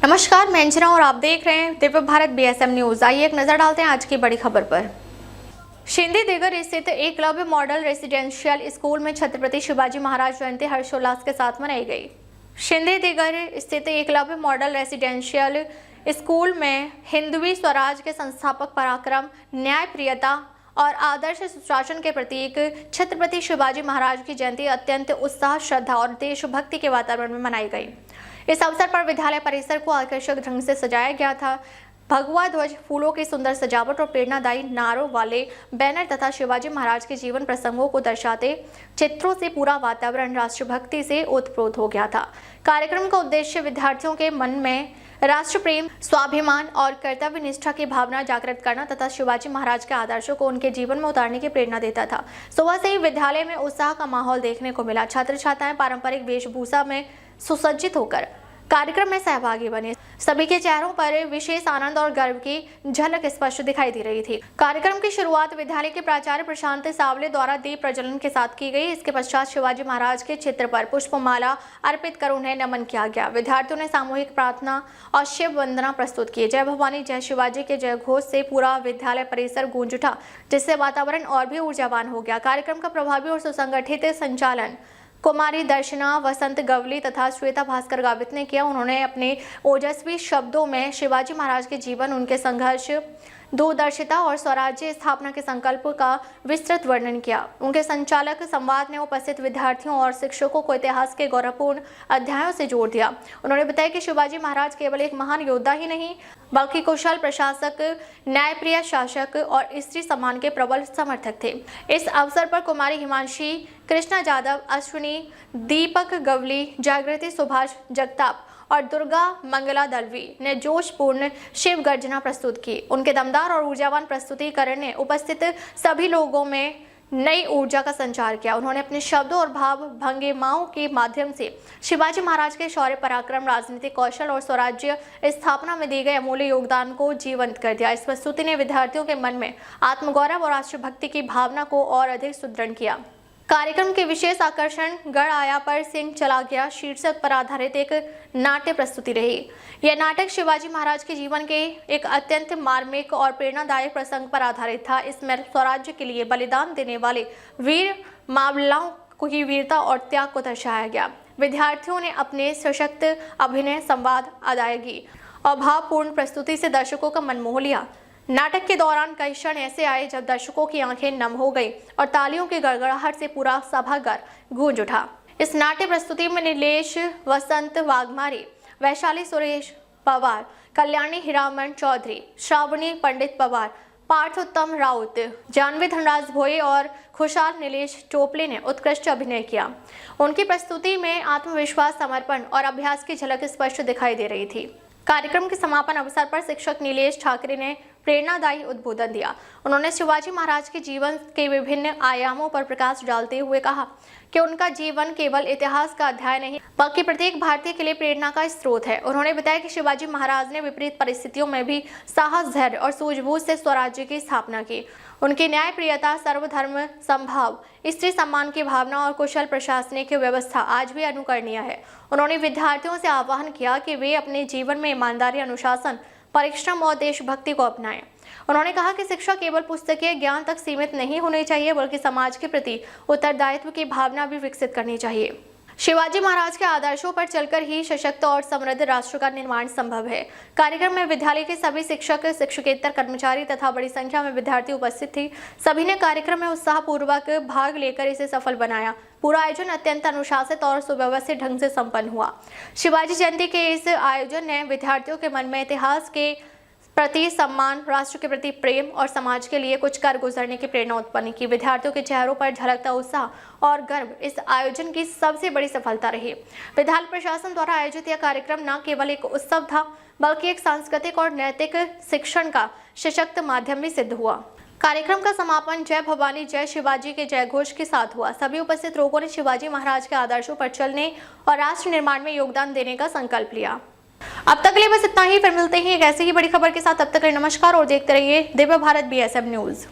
नमस्कार, मैं अंजना और आप देख रहे हैं दिव्य भारत बीएसएम न्यूज। आइए एक नजर डालते हैं आज की बड़ी खबर पर। शिंदे दिगर स्थित एकलव्य मॉडल रेसिडेंशियल स्कूल में छत्रपति शिवाजी महाराज जयंती हर्षोल्लास के साथ मनाई गई। शिंदे दिगर स्थित एकलव्य मॉडल रेसिडेंशियल स्कूल में हिंदवी स्वराज के संस्थापक पराक्रम, न्याय प्रियता और आदर्श सुशासन के प्रतीक छत्रपति शिवाजी महाराज की जयंती अत्यंत उत्साह, श्रद्धा और देशभक्ति के वातावरण में मनाई गई। इस अवसर पर विद्यालय परिसर को आकर्षक ढंग से सजाया गया था। भगवा ध्वज, फूलों की सुंदर सजावट और प्रेरणादायी नारों वाले बैनर तथा शिवाजी महाराज के जीवन प्रसंगों को दर्शाते चित्रों से पूरा वातावरण राष्ट्रभक्ति से ओतप्रोत हो गया था। कार्यक्रम का उद्देश्य विद्यार्थियों के मन में राष्ट्र प्रेम, स्वाभिमान और कर्तव्य निष्ठा की भावना जागृत करना तथा शिवाजी महाराज के आदर्शों को उनके जीवन में उतारने की प्रेरणा देता था। सुबह से ही विद्यालय में उत्साह का माहौल देखने को मिला। छात्र छात्राएं पारंपरिक वेशभूषा में सुसज्जित होकर कार्यक्रम में सहभागी बने। सभी के चेहरों पर विशेष आनंद और गर्व की झलक स्पष्ट दिखाई दे रही थी। कार्यक्रम की शुरुआत विद्यालय के प्राचार्य प्रशांत सावले द्वारा दीप प्रज्वलन के साथ की गई। इसके पश्चात शिवाजी महाराज के चित्र पर पुष्पमाला अर्पित कर उन्हें नमन किया गया। विद्यार्थियों ने सामूहिक प्रार्थना और शिव वंदना प्रस्तुत की। जय भवानी जय शिवाजी के जय घोष से पूरा विद्यालय परिसर गूंज उठा, जिससे वातावरण और भी ऊर्जावान हो गया। कार्यक्रम का प्रभावी और सुसंगठित संचालन कुमारी दर्शना, वसंत गवली तथा श्वेता भास्कर गावित ने किया। उन्होंने अपने ओजस्वी शब्दों में शिवाजी महाराज के जीवन, उनके संघर्ष, दूरदर्शिता और स्वराज्य स्थापना के संकल्प का विस्तृत वर्णन किया। उनके संचालक संवाद ने उपस्थित विद्यार्थियों और शिक्षकों को इतिहास के गौरवपूर्ण अध्यायों से जोड़ दिया। उन्होंने बताया कि शिवाजी महाराज केवल एक महान योद्धा ही नहीं, बल्कि कुशल प्रशासक, न्यायप्रिय शासक और स्त्री सम्मान के प्रबल समर्थक थे। इस अवसर पर कुमारी हिमांशी, कृष्णा जादव, अश्विनी, दीपक गवली, जागृति सुभाष जगताप और दुर्गा मंगला दलवी ने जोशपूर्ण शिव गर्जना प्रस्तुत की। उनके दमदार और ऊर्जावान प्रस्तुतिकरण ने उपस्थित सभी लोगों में नई ऊर्जा का संचार किया। उन्होंने अपने शब्दों और भाव भंगिमाओं के माध्यम से शिवाजी महाराज के शौर्य, पराक्रम, राजनीतिक कौशल और स्वराज्य स्थापना में दिए गए अमूल्य योगदान को जीवंत कर दिया। इस प्रस्तुति ने विद्यार्थियों के मन में आत्मगौरव और राष्ट्रभक्ति की भावना को और अधिक सुदृढ़ किया। कार्यक्रम के विशेष आकर्षण गढ़ आया पर सिंह चला गया शीर्षक पर आधारित एक नाट्य प्रस्तुति रही। यह नाटक शिवाजी महाराज के जीवन के एक अत्यंत मार्मिक और प्रेरणादायक प्रसंग पर आधारित था। इसमें स्वराज्य के लिए बलिदान देने वाले वीर मावलाओं की वीरता और त्याग को दर्शाया गया। विद्यार्थियों ने अपने सशक्त अभिनय, संवाद, अदायगी और भावपूर्ण प्रस्तुति से दर्शकों का मन मोह लिया। नाटक के दौरान कई क्षण ऐसे आए जब दर्शकों की आंखें नम हो गई और तालियों की गड़गड़ाहट से पूरा सभागार गूंज उठा। इस नाट्य प्रस्तुति में नीलेश वसंत वाघमारी, वैशाली सुरेश पवार, कल्याणी हीरामन चौधरी, श्रावणी पंडित पवार, पार्थोत्तम राउत, जानवी धनराज भोये और खुशहाल नीलेश टोपले ने उत्कृष्ट अभिनय किया। उनकी प्रस्तुति में आत्मविश्वास, समर्पण और अभ्यास की झलक स्पष्ट दिखाई दे रही थी। कार्यक्रम के समापन अवसर पर शिक्षक नीलेश ठाकरे ने प्रेरणादायी उद्बोधन दिया। उन्होंने शिवाजी महाराज के जीवन के विभिन्न आयामों पर प्रकाश डालते हुए कहा कि उनका जीवन केवल इतिहास का अध्याय नहीं, बल्कि प्रत्येक भारतीय के लिए प्रेरणा का स्रोत है। उन्होंने बताया कि शिवाजी महाराज ने विपरीत परिस्थितियों में भी साहस, धैर्य और सूझबूझ से स्वराज्य की स्थापना की। उनकी न्यायप्रियता, सर्वधर्म समभाव, स्त्री सम्मान की भावना और कुशल प्रशासनिक व्यवस्था आज भी अनुकरणीय है। उन्होंने विद्यार्थियों से आह्वान किया कि वे अपने जीवन में ईमानदारी, अनुशासन, परिश्रम और देशभक्ति को अपनाएं। उन्होंने कहा कि शिक्षा केवल पुस्तकीय ज्ञान तक सीमित नहीं होनी चाहिए, बल्कि समाज के प्रति उत्तरदायित्व की भावना भी विकसित करनी चाहिए। शिवाजी महाराज के आदर्शों पर चलकर ही सशक्त और समृद्ध राष्ट्र का निर्माण संभव है। कार्यक्रम में विद्यालय के सभी शिक्षक, शिक्षकेतर कर्मचारी तथा बड़ी संख्या में विद्यार्थी उपस्थित थे। सभी ने कार्यक्रम में उत्साहपूर्वक भाग लेकर इसे सफल बनाया। पूरा आयोजन अत्यंत अनुशासित और सुव्यवस्थित ढंग से संपन्न हुआ। शिवाजी जयंती के इस आयोजन ने विद्यार्थियों के मन में इतिहास के प्रति सम्मान, राष्ट्र के प्रति प्रेम और समाज के लिए कुछ कर गुजरने की प्रेरणा उत्पन्न की। विद्यार्थियों के चेहरों पर झलकता उत्साह और गर्व इस आयोजन की सबसे बड़ी सफलता रही। विद्यालय प्रशासन द्वारा आयोजित यह कार्यक्रम न केवल एक उत्सव था, बल्कि एक सांस्कृतिक और नैतिक शिक्षण का सशक्त माध्यम भी सिद्ध हुआ। कार्यक्रम का समापन जय भवानी जय शिवाजी के जय घोष के साथ हुआ। सभी उपस्थित लोगों ने शिवाजी महाराज के आदर्शों पर चलने और राष्ट्र निर्माण में योगदान देने का संकल्प लिया। अब तक के लिए बस इतना ही। फिर मिलते हैं एक ऐसी ही बड़ी खबर के साथ। तब तक के लिए नमस्कार और देखते रहिए दिव्य भारत बीएसएम न्यूज।